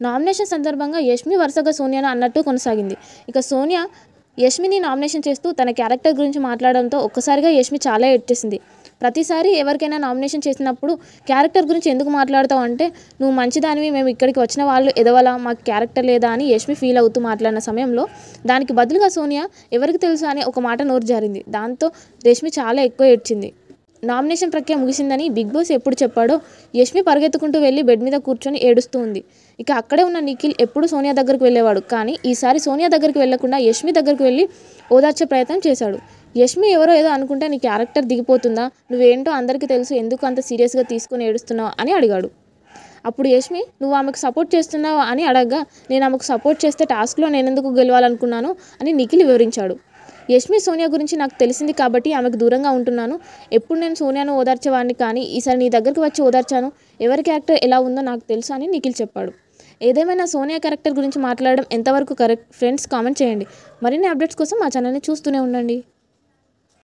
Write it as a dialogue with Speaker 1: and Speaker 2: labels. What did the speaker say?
Speaker 1: Nomination సందర్భంగా యష్మి వరుసగా సోనియాను అన్నట్టు కొనసాగింది. ఇక సోనియా యష్మిని నామినేషన్ చేస్తూ తన క్యారెక్టర్ గురించి మాట్లాడడంతో ఒక్కసారిగా యష్మి చాలా ఏడ్చేసింది. ప్రతిసారి ఎవరికైనా నామినేషన్ చేసినప్పుడు క్యారెక్టర్ గురించి ఎందుకు మాట్లాడతావు అంటే, నువ్వు మంచిదానివి, మేము ఇక్కడికి వచ్చిన వాళ్ళు ఎదవలా, మాకు క్యారెక్టర్ లేదా అని యష్మి ఫీల్ అవుతూ మాట్లాడిన సమయంలో దానికి బదులుగా సోనియా ఎవరికి తెలుసు అని ఒక మాట నోరు జారింది. దాంతో యష్మి చాలా ఎక్కువ ఏడ్చింది. నామినేషన్ ప్రక్రియ ముగిసిందని బిగ్ బాస్ ఎప్పుడు చెప్పాడో యష్మి పరిగెత్తుకుంటూ వెళ్ళి బెడ్ మీద కూర్చొని ఏడుస్తూ ఉంది. ఇక అక్కడే ఉన్న నిఖిల్ ఎప్పుడు సోనియా దగ్గరికి వెళ్ళేవాడు. కానీ ఈసారి సోనియా దగ్గరికి వెళ్లకుండా యష్మి దగ్గరికి వెళ్ళి ఓదార్చే ప్రయత్నం చేశాడు. యష్మి ఎవరో ఏదో అనుకుంటే నీ క్యారెక్టర్ దిగిపోతుందా, నువ్వేంటో అందరికీ తెలుసు, ఎందుకు అంత సీరియస్గా తీసుకొని ఏడుస్తున్నావు అని అడిగాడు. అప్పుడు యష్మి నువ్వు ఆమెకు సపోర్ట్ చేస్తున్నావు అని అడగగా, నేను ఆమెకు సపోర్ట్ చేస్తే టాస్క్లో నేనెందుకు గెలవాలనుకున్నాను అని నిఖిల్ వివరించాడు. యష్మి సోనియా గురించి నాకు తెలిసింది కాబట్టి ఆమెకు దూరంగా ఉంటున్నాను. ఎప్పుడు నేను సోనియాను ఓదార్చేవాడిని, కానీ ఈసారి నీ దగ్గరికి వచ్చి ఓదార్చాను. ఎవరి క్యారెక్టర్ ఎలా ఉందో నాకు తెలుసు అని నిఖిల్ చెప్పాడు. ఏదేమైనా సోనియా క్యారెక్టర్ గురించి మాట్లాడడం ఎంతవరకు కరెక్ట్? ఫ్రెండ్స్ కామెంట్ చేయండి. మరిన్ని అప్డేట్స్ కోసం మా ఛానల్ని చూస్తూనే ఉండండి.